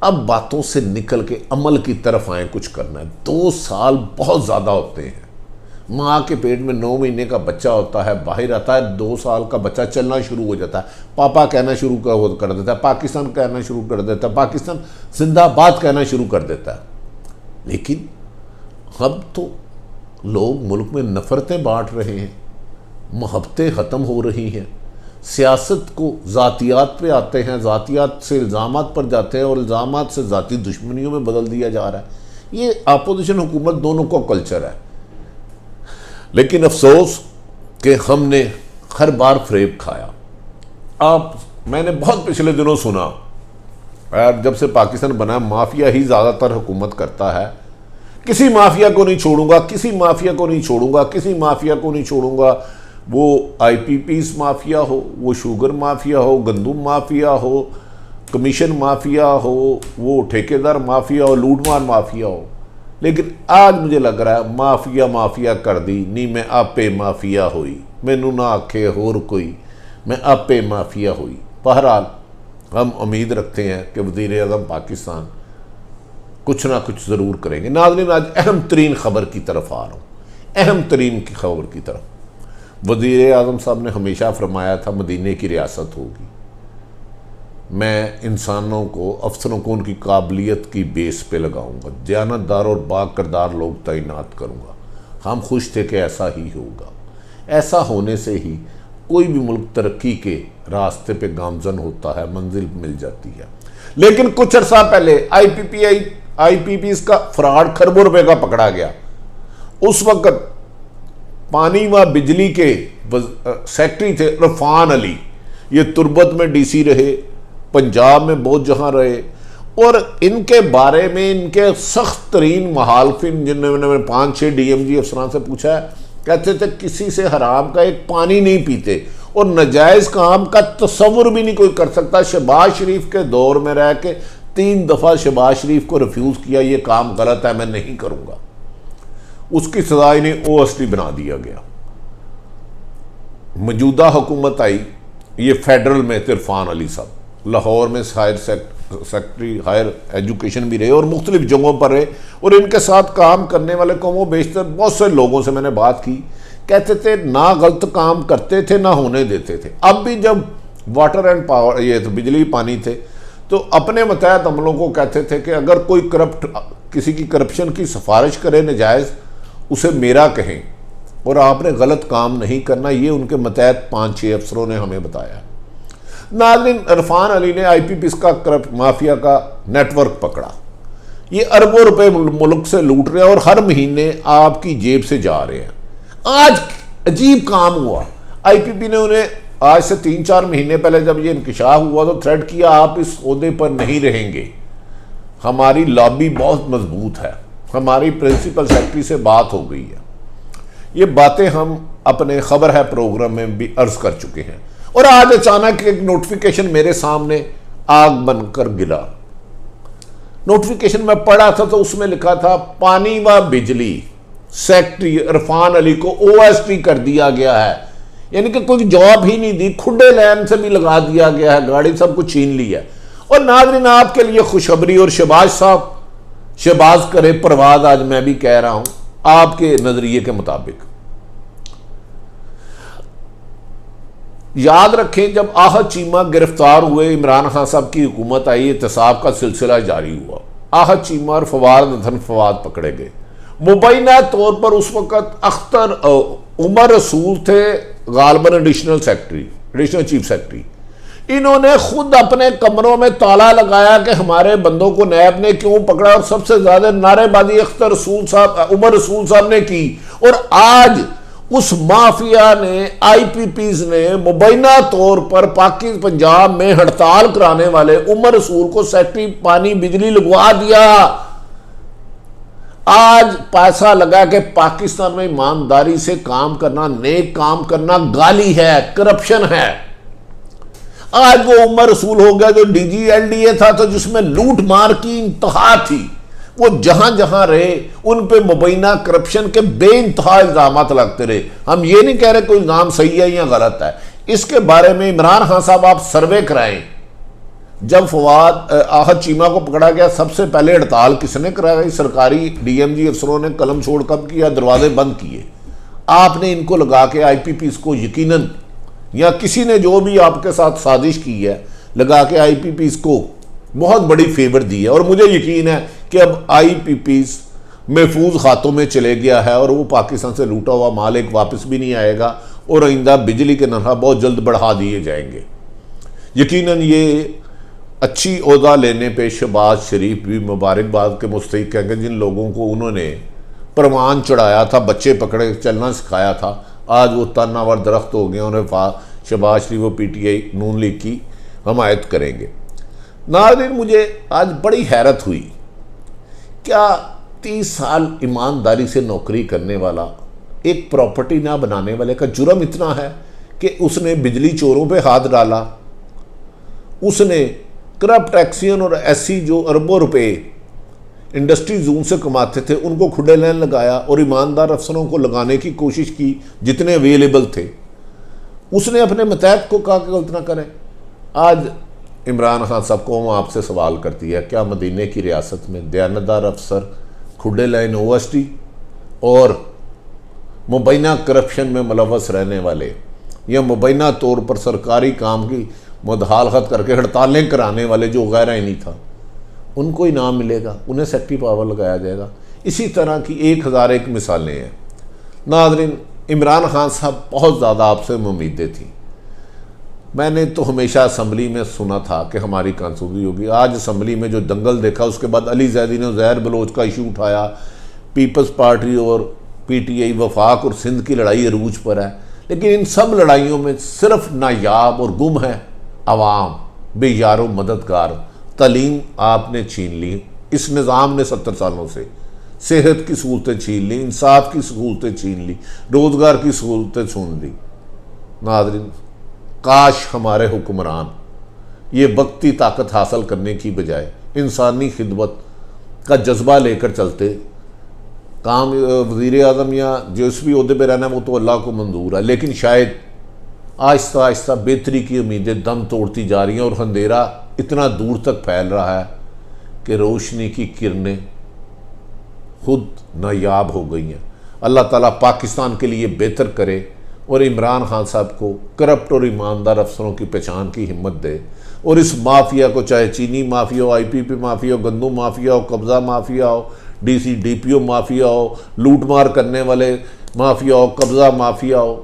اب باتوں سے نکل کے عمل کی طرف آئیں، کچھ کرنا ہے۔ 2 سال بہت زیادہ ہوتے ہیں۔ ماں کے پیٹ میں 9 مہینے کا بچہ ہوتا ہے، باہر آتا ہے 2 سال کا بچہ چلنا شروع ہو جاتا ہے، پاپا کہنا شروع کر دیتا ہے، پاکستان کہنا شروع کر دیتا ہے، پاکستان زندہ باد کہنا شروع کر دیتا ہے۔ لیکن اب تو لوگ ملک میں نفرتیں بانٹ رہے ہیں، محبتیں ختم ہو رہی ہیں، سیاست کو ذاتیات پہ آتے ہیں، ذاتیات سے الزامات پر جاتے ہیں اور الزامات سے ذاتی دشمنیوں میں بدل دیا جا رہا ہے۔ یہ اپوزیشن حکومت دونوں کا کلچر ہے۔ لیکن افسوس کہ ہم نے ہر بار فریب کھایا۔ میں نے بہت پچھلے دنوں سنا، جب سے پاکستان بنا مافیا ہی زیادہ تر حکومت کرتا ہے، کسی مافیا کو نہیں چھوڑوں گا، کسی مافیا کو نہیں چھوڑوں گا، کسی مافیا کو نہیں چھوڑوں گا، وہ آئی پی پیز مافیا ہو، وہ شوگر مافیا ہو، گندم مافیا ہو، کمیشن مافیا ہو، وہ ٹھیکیدار مافیا ہو، لوٹ مار مافیا ہو۔ لیکن آج مجھے لگ رہا ہے مافیا کر دی نی میں آپے مافیا ہوئی، مینوں نہ آکھے ہور کوئی، میں آپے مافیا ہوئی۔ بہرحال ہم امید رکھتے ہیں کہ وزیر اعظم پاکستان کچھ نہ کچھ ضرور کریں گے۔ ناظرین، آج اہم ترین خبر کی طرف آ رہا ہوں، اہم ترین کی خبر کی طرف۔ وزیر اعظم صاحب نے ہمیشہ فرمایا تھا مدینے کی ریاست ہوگی، میں انسانوں کو، افسروں کو ان کی قابلیت کی بیس پہ لگاؤں گا، دیانتدار اور با کردار لوگ تعینات کروں گا۔ ہم خوش تھے کہ ایسا ہی ہوگا۔ ایسا ہونے سے ہی کوئی بھی ملک ترقی کے راستے پہ گامزن ہوتا ہے، منزل مل جاتی ہے۔ لیکن کچھ عرصہ پہلے آئی پی پیز کا فراڈ کھربوں روپے کا پکڑا گیا۔ اس وقت پانی و بجلی کے سیکٹری تھے عرفان علی، یہ تربت میں ڈی سی رہے، پنجاب میں بہت جہاں رہے، اور ان کے بارے میں ان کے سخت ترین مخالفین، جنہوں نے 5-6 ڈی ایم جی افسران سے پوچھا ہے، کہتے تھے کسی سے حرام کا ایک پانی نہیں پیتے، اور ناجائز کام کا تصور بھی نہیں کوئی کر سکتا۔ شہباز شریف کے دور میں رہ کے 3 دفعہ شہباز شریف کو ریفیوز کیا، یہ کام غلط ہے، میں نہیں کروں گا۔ اس کی سزا انہیں OST بنا دیا گیا۔ موجودہ حکومت آئی، یہ فیڈرل میں عرفان علی صاحب لاہور میں ہائر سیکٹری ہائر ایجوکیشن بھی رہے اور مختلف جگہوں پر رہے، اور ان کے ساتھ کام کرنے والے قوم و بیشتر بہت سے لوگوں سے میں نے بات کی، کہتے تھے نہ غلط کام کرتے تھے نہ ہونے دیتے تھے۔ اب بھی جب واٹر اینڈ پاور، یہ بجلی پانی تھے، تو اپنے متحد عملوں کو کہتے تھے کہ اگر کوئی کسی کی کرپشن کی سفارش کرے ناجائز، اسے میرا کہیں، اور آپ نے غلط کام نہیں کرنا۔ یہ ان کے متحد 5-6 افسروں نے ہمیں بتایا۔ ناظرین، عرفان علی نے آئی پی پیز کا مافیا کا نیٹ ورک پکڑا۔ یہ اربوں روپے ملک سے لوٹ رہے ہیں اور ہر مہینے آپ کی جیب سے جا رہے ہیں۔ آج عجیب کام ہوا، آئی پی پی نے انہیں آج سے 3-4 مہینے پہلے جب یہ انکشاف ہوا تو تھریٹ کیا، آپ اس عہدے پر نہیں رہیں گے۔ ہماری لابی بہت مضبوط ہے، ہماری پرنسپل سیکرٹری سے بات ہو گئی ہے۔ یہ باتیں ہم اپنے خبر ہے پروگرام میں بھی عرض کر چکے ہیں، اور آج اچانک ایک نوٹیفیکیشن میرے سامنے آگ بن کر گرا۔ نوٹیفیکیشن میں پڑھا تھا تو اس میں لکھا تھا پانی و بجلی سیکٹری عرفان علی کو OST کر دیا گیا ہے، یعنی کہ کوئی جواب ہی نہیں دی، کھڈے لین سے بھی لگا دیا گیا ہے، گاڑی سب کچھ چھین لی ہے۔ اور ناظرین، آپ کے لیے خوشخبری، اور شہباز صاحب شہباز کرے پرواز، آج میں بھی کہہ رہا ہوں آپ کے نظریے کے مطابق۔ یاد رکھیں جب آحد چیمہ گرفتار ہوئے، عمران خان صاحب کی حکومت آئی، احتساب کا سلسلہ جاری ہوا، آحد چیمہ اور فواد پکڑے گئے۔ مبینہ طور پر اس وقت عمر رسول تھے غالباً ایڈیشنل چیف سیکرٹری۔ انہوں نے خود اپنے کمروں میں تالا لگایا کہ ہمارے بندوں کو نیب نے کیوں پکڑا، اور سب سے زیادہ نعرے بازی عمر رسول صاحب نے کی۔ اور آج اس مافیا نے، آئی پی پیز نے مبینہ طور پر پنجاب میں ہڑتال کرانے والے عمر رسول کو سیکٹری پانی بجلی لگوا دیا۔ آج پیسہ لگا کہ پاکستان میں ایمانداری سے کام کرنا، نیک کام کرنا گالی ہے، کرپشن ہے۔ آج وہ عمر رسول ہو گیا جو DGLDA تھا، تو جس میں لوٹ مار کی انتہا تھی، وہ جہاں جہاں رہے ان پہ مبینہ کرپشن کے بے انتہا الزامات لگتے رہے۔ ہم یہ نہیں کہہ رہے کوئی الزام صحیح ہے یا غلط ہے، اس کے بارے میں عمران خان صاحب آپ سروے کرائیں، جب فواد آحد چیمہ کو پکڑا گیا سب سے پہلے ہڑتال کس نے کرائی؟ سرکاری ڈی ایم جی افسروں نے قلم چھوڑ کب کیا؟ دروازے بند کیے۔ آپ نے ان کو لگا کے آئی پی پیز کو یقیناً، یا کسی نے جو بھی آپ کے ساتھ سازش کی ہے، لگا کے آئی پی پیز کو بہت بڑی فیور دی ہے، اور مجھے یقین ہے کہ اب آئی پی پیز محفوظ ہاتھوں میں چلے گیا ہے اور وہ پاکستان سے لوٹا ہوا مال ایک واپس بھی نہیں آئے گا، اور آئندہ بجلی کے نرخ بہت جلد بڑھا دیے جائیں گے۔ یقیناً یہ اچھی عہدہ لینے پہ شہباز شریف بھی مبارکباد کے مستحق ہیں کہ جن لوگوں کو انہوں نے پروان چڑھایا تھا، بچے پکڑے چلنا سکھایا تھا، آج وہ تناور درخت ہو گئے، انہیں شہباز شریف و P T I known league کی حمایت کریں گے۔ ناظرین، مجھے آج بڑی حیرت ہوئی، کیا 30 سال ایمانداری سے نوکری کرنے والا ایک پراپرٹی نہ بنانے والے کا جرم اتنا ہے کہ اس نے بجلی چوروں پہ ہاتھ ڈالا، اس نے کرپٹ ٹیکسین اور ایسی جو اربوں روپے انڈسٹری زون سے کماتے تھے ان کو کھڈے لین لگایا، اور ایماندار افسروں کو لگانے کی کوشش کی جتنے اویلیبل تھے۔ اس نے اپنے متحد کو کہا کہ غلط نہ کریں۔ آج عمران خان صاحب قوم آپ سے سوال کرتی ہے، کیا مدینہ کی ریاست میں دیانتدار افسر، کھڈے لائن او ایس ٹی اور مبینہ کرپشن میں ملوث رہنے والے یا مبینہ طور پر سرکاری کام کی مداخلت کر کے ہڑتالیں کرانے والے جو غیر آئینی تھا، ان کو انعام ملے گا، انہیں سیکٹری پاور لگایا جائے گا؟ اسی طرح کی 1001 مثالیں ہیں۔ ناظرین، عمران خان صاحب بہت زیادہ آپ سے امیدیں تھیں۔ میں نے تو ہمیشہ اسمبلی میں سنا تھا کہ ہماری کانسوبی ہوگی۔ آج اسمبلی میں جو دنگل دیکھا، اس کے بعد علی زیدی نے زہر بلوچ کا ایشو اٹھایا، پیپلز پارٹی اور پی ٹی آئی وفاق اور سندھ کی لڑائی عروج پر ہے، لیکن ان سب لڑائیوں میں صرف نایاب اور گم ہے عوام، بے یار و مددگار۔ تعلیم آپ نے چھین لی، اس نظام نے 70 سالوں سے صحت کی سہولتیں چھین لی، انصاف کی سہولتیں چھین لی، روزگار کی سہولتیں چھین لی۔ ناظرین، کاش ہمارے حکمران یہ وقتی طاقت حاصل کرنے کی بجائے انسانی خدمت کا جذبہ لے کر چلتے۔ کام وزیر اعظم یا جس بھی عہدے پہ رہنا ہے وہ تو اللہ کو منظور ہے، لیکن شاید آہستہ آہستہ بہتری کی امیدیں دم توڑتی جا رہی ہیں، اور اندھیرا اتنا دور تک پھیل رہا ہے کہ روشنی کی کرنیں خود نایاب ہو گئی ہیں۔ اللہ تعالیٰ پاکستان کے لیے بہتر کرے، اور عمران خان صاحب کو کرپٹ اور ایماندار افسروں کی پہچان کی ہمت دے، اور اس مافیا کو، چاہے چینی مافیا ہو، آئی پی پی مافیا ہو، گندم مافیا ہو، قبضہ مافیا ہو، ڈی سی ڈی پی او مافیا ہو، لوٹ مار کرنے والے مافیا ہو، قبضہ مافیا ہو،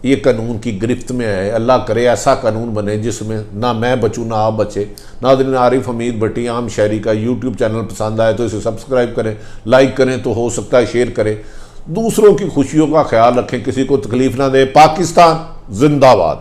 یہ قانون کی گرفت میں ہے۔ اللہ کرے ایسا قانون بنے جس میں نہ میں بچوں نہ آپ بچے۔ ناظرین، عارف حمید بھٹی عام شہری کا یوٹیوب چینل پسند آئے تو اسے سبسکرائب کریں، لائک کریں تو ہو سکتا ہے شیئر کریں، دوسروں کی خوشیوں کا خیال رکھیں، کسی کو تکلیف نہ دیں۔ پاکستان زندہ باد۔